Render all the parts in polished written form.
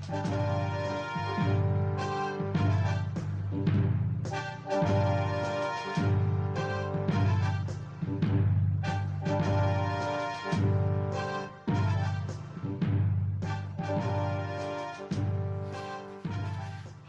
Hi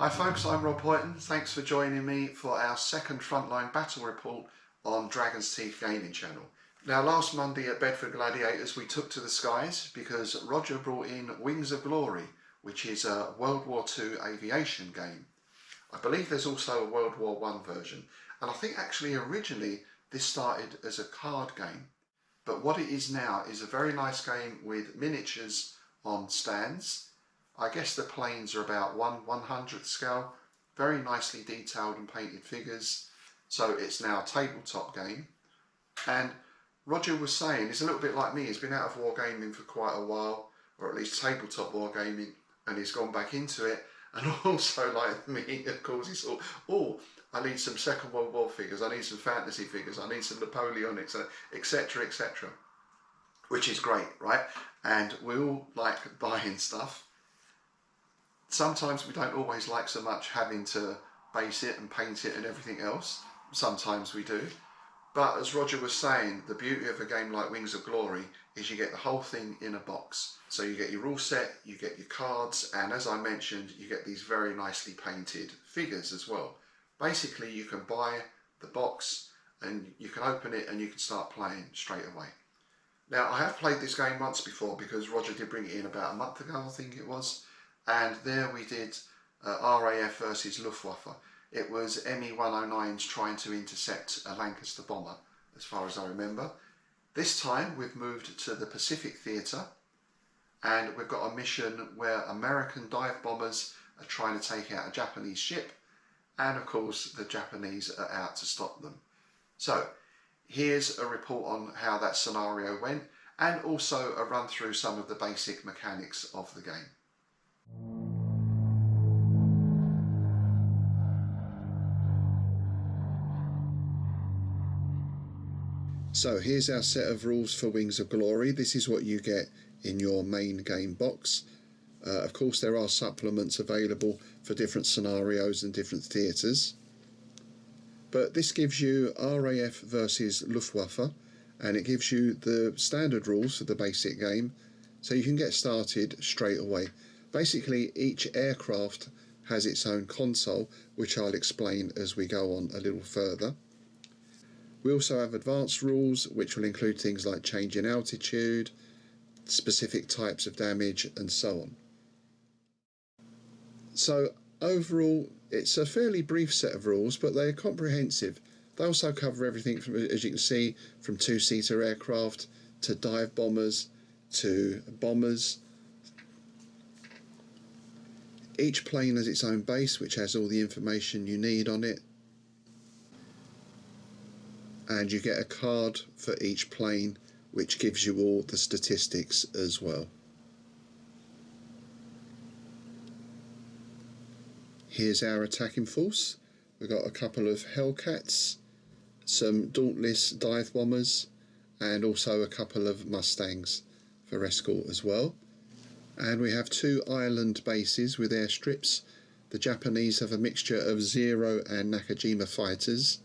folks, I'm Rob Hoyton. Thanks for joining me for our second Frontline Battle Report on Dragon's Teeth Gaming Channel. Now last Monday at Bedford Gladiators we took to the skies because Roger brought in Wings of Glory, which is a World War II aviation game. I believe there's also a World War I version, and I think actually originally this started as a card game. But what it is now is a very nice game with miniatures on stands. I guess the planes are about 1/100th scale, very nicely detailed and painted figures. So it's now a tabletop game. And Roger was saying, he's a little bit like me, he's been out of wargaming for quite a while, or at least tabletop wargaming, and he's gone back into it. And also like me, of course, he thought, oh, I need some Second World War figures, I need some fantasy figures, I need some Napoleonics, etc, etc. Which is great, right? And we all like buying stuff. Sometimes we don't always like so much having to base it and paint it and everything else. Sometimes we do. But as Roger was saying, the beauty of a game like Wings of Glory is you get the whole thing in a box. So you get your rule set, you get your cards, and as I mentioned, you get these very nicely painted figures as well. Basically, you can buy the box and you can open it and you can start playing straight away. Now, I have played this game once before because Roger did bring it in about a month ago, I think it was. And there we did RAF versus Luftwaffe. It was Me-109s trying to intercept a Lancaster bomber, as far as I remember. This time we've moved to the Pacific Theatre, and we've got a mission where American dive bombers are trying to take out a Japanese ship, and of course the Japanese are out to stop them. So here's a report on how that scenario went, and also a run through some of the basic mechanics of the game. So here's our set of rules for Wings of Glory. This is what you get in your main game box. Of course there are supplements available for different scenarios and different theatres. But this gives you RAF versus Luftwaffe, and it gives you the standard rules for the basic game, so you can get started straight away. Basically each aircraft has its own console, which I'll explain as we go on a little further. We also have advanced rules, which will include things like change in altitude, specific types of damage, and so on. So overall, it's a fairly brief set of rules, but they're comprehensive. They also cover everything from, as you can see, from two-seater aircraft to dive bombers to bombers. Each plane has its own base, which has all the information you need on it. And you get a card for each plane, which gives you all the statistics as well. Here's our attacking force. We've got a couple of Hellcats, some Dauntless dive bombers, and also a couple of Mustangs for escort as well. And we have two island bases with airstrips. The Japanese have a mixture of Zero and Nakajima fighters.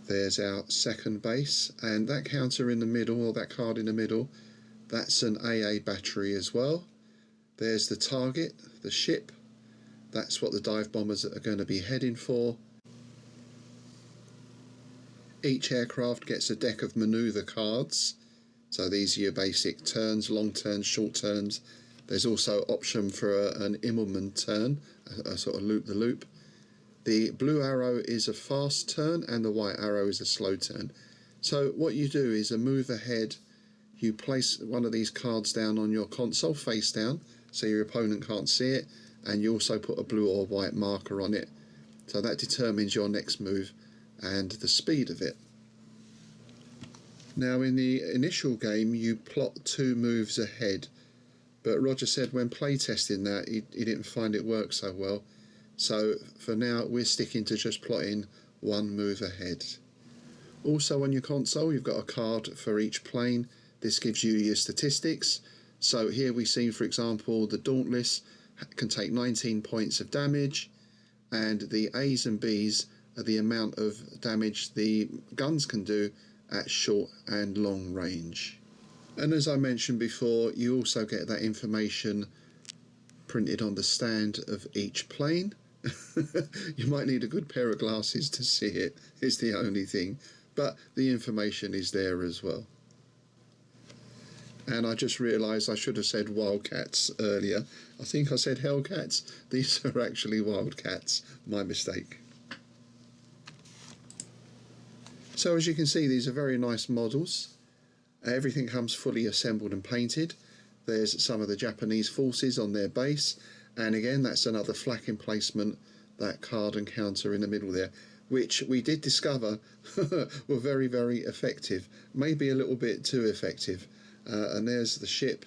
There's our second base, and that counter in the middle, or that card in the middle, that's an AA battery as well. There's the target, the ship, that's what the dive bombers are going to be heading for. Each aircraft gets a deck of manoeuvre cards, so these are your basic turns, long turns, short turns. There's also option for an Immelmann turn, a sort of loop the loop. The blue arrow is a fast turn and the white arrow is a slow turn. So what you do is a move ahead, you place one of these cards down on your console face down so your opponent can't see it, and you also put a blue or white marker on it. So that determines your next move and the speed of it. Now in the initial game you plot two moves ahead, but Roger said when playtesting that he didn't find it work so well. So for now we're sticking to just plotting one move ahead. Also on your console you've got a card for each plane. This gives you your statistics. So here we see, for example, the Dauntless can take 19 points of damage, and the A's and B's are the amount of damage the guns can do at short and long range. And as I mentioned before, you also get that information printed on the stand of each plane. You might need a good pair of glasses to see it, it's the only thing, but the information is there as well. And I just realised I should have said Wildcats earlier. I think I said Hellcats. These are actually Wildcats, my mistake. So as you can see, these are very nice models. Everything comes fully assembled and painted. There's some of the Japanese forces on their base, and again that's another flak emplacement, that card and counter in the middle there, which we did discover were very, very effective, maybe a little bit too effective. And there's the ship.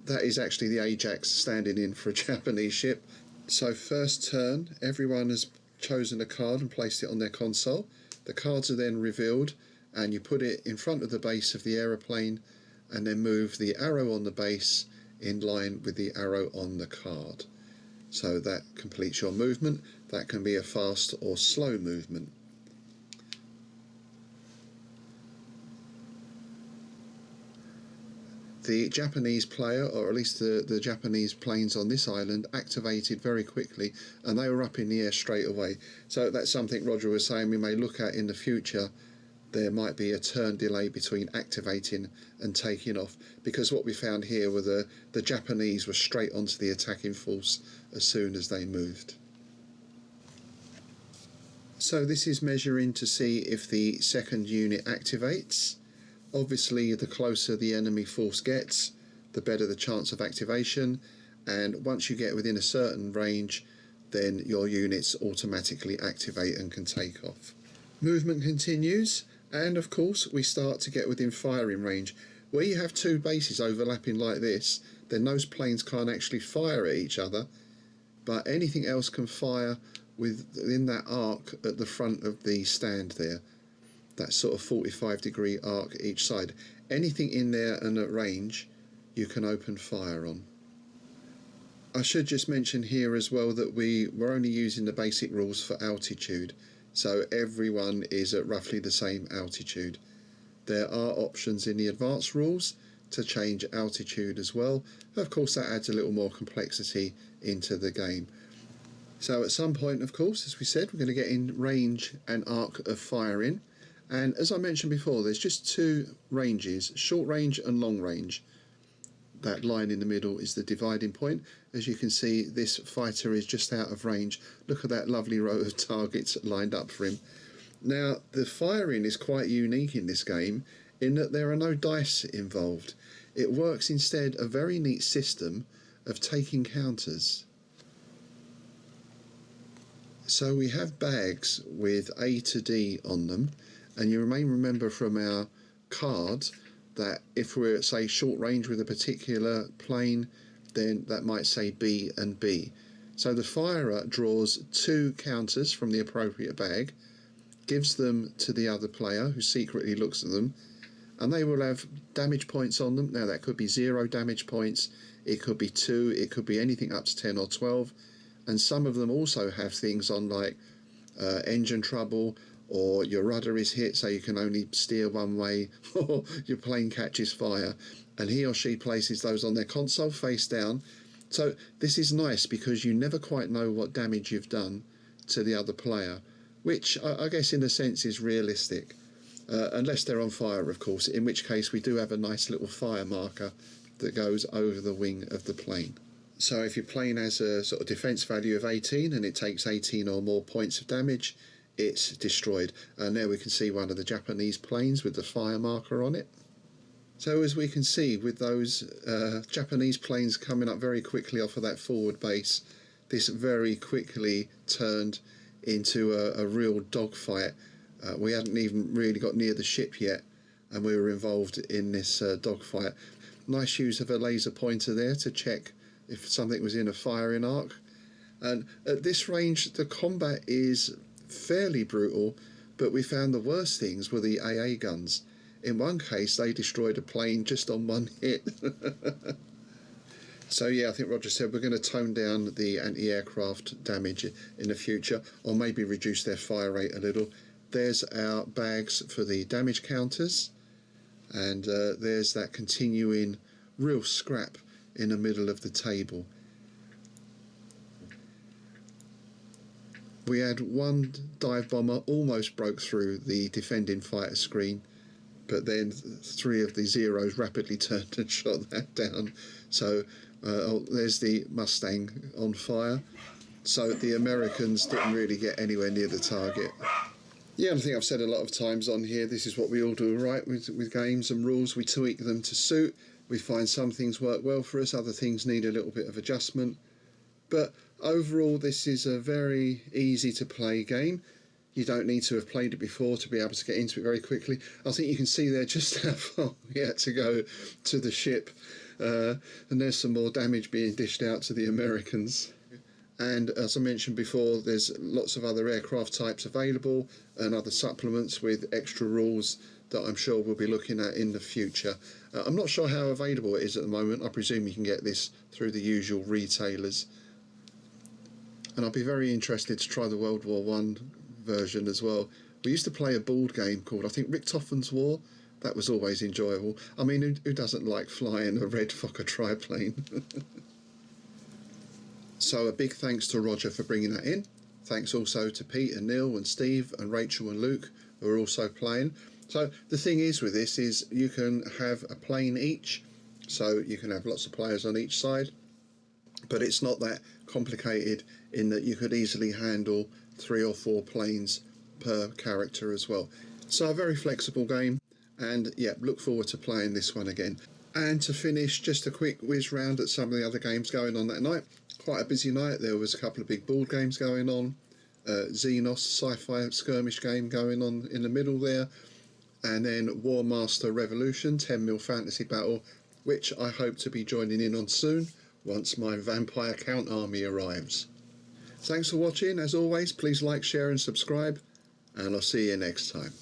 That is actually the Ajax standing in for a Japanese ship. So first turn, everyone has chosen a card and placed it on their console. The cards are then revealed, and you put it in front of the base of the aeroplane and then move the arrow on the base in line with the arrow on the card. So that completes your movement. That can be a fast or slow movement. The Japanese player, or at least the Japanese planes on this island, activated very quickly, and they were up in the air straight away. So that's something Roger was saying we may look at in the future. There might be a turn delay between activating and taking off, because what we found here were the Japanese were straight onto the attacking force as soon as they moved. So this is measuring to see if the second unit activates. Obviously, the closer the enemy force gets, the better the chance of activation, and once you get within a certain range, then your units automatically activate and can take off. Movement continues, and of course we start to get within firing range. Where you have two bases overlapping like this, then those planes can't actually fire at each other, but anything else can fire within that arc at the front of the stand there. That sort of 45-degree arc each side. Anything in there and at range you can open fire on. I should just mention here as well that we were only using the basic rules for altitude, so everyone is at roughly the same altitude. There are options in the advanced rules to change altitude as well. Of course that adds a little more complexity into the game. So at some point, of course, as we said, we're going to get in range and arc of firing. And as I mentioned before, there's just two ranges, short range and long range. That line in the middle is the dividing point. As you can see, this fighter is just out of range. Look at that lovely row of targets lined up for him. Now, the firing is quite unique in this game in that there are no dice involved. It works instead a very neat system of taking counters. So we have bags with A to D on them, and you may remember from our card that if we're at, say, short range with a particular plane, then that might say B and B. So the firer draws two counters from the appropriate bag, gives them to the other player who secretly looks at them, and they will have damage points on them. Now that could be 0 damage points, it could be 2, it could be anything up to 10 or 12, and some of them also have things on like engine trouble, or your rudder is hit so you can only steer one way, or your plane catches fire, and he or she places those on their console face down. So this is nice because you never quite know what damage you've done to the other player, which I guess in a sense is realistic, unless they're on fire, of course, in which case we do have a nice little fire marker that goes over the wing of the plane. So if your plane has a sort of defense value of 18 and it takes 18 or more points of damage, it's destroyed. And there we can see one of the Japanese planes with the fire marker on it. So as we can see, with those Japanese planes coming up very quickly off of that forward base, this very quickly turned into a real dogfight. We hadn't even really got near the ship yet, and we were involved in this dogfight. Nice use of a laser pointer there to check if something was in a firing arc. And at this range, the combat is fairly brutal, but we found the worst things were the AA guns. in one case they destroyed a plane just on one hit. So yeah, I think Roger said we're going to tone down the anti-aircraft damage in the future, or maybe reduce their fire rate a little. There's our bags for the damage counters, and there's that continuing real scrap in the middle of the table. We had one dive bomber almost broke through the defending fighter screen, but then 3 of the zeros rapidly turned and shot that down. So there's the Mustang on fire. So the Americans didn't really get anywhere near the target. Yeah, I think I've said a lot of times on here, this is what we all do, right? With games and rules, we tweak them to suit. We find some things work well for us, other things need a little bit of adjustment. But overall, this is a very easy to play game. You don't need to have played it before to be able to get into it very quickly. I think you can see there just how far we had to go to the ship. And there's some more damage being dished out to the Americans. And as I mentioned before, there's lots of other aircraft types available and other supplements with extra rules that I'm sure we'll be looking at in the future. I'm not sure how available it is at the moment. I presume you can get this through the usual retailers. And I'll be very interested to try the World War I version as well. We used to play a board game called, I think, Richthofen's War. That was always enjoyable. I mean, who doesn't like flying a red Fokker triplane? So a big thanks to Roger for bringing that in. Thanks also to Pete and Neil and Steve and Rachel and Luke, who are also playing. So the thing is with this is you can have a plane each, so you can have lots of players on each side, but it's not that complicated in that you could easily handle 3 or 4 planes per character as well. So a very flexible game, and yeah, look forward to playing this one again. And to finish, just a quick whiz round at some of the other games going on that night. Quite a busy night. There was a couple of big board games going on. Xenos sci-fi skirmish game going on in the middle there. And then War Master Revolution 10mm fantasy battle, which I hope to be joining in on soon once my vampire count army arrives. Thanks for watching. As always, please like, share and subscribe, and I'll see you next time.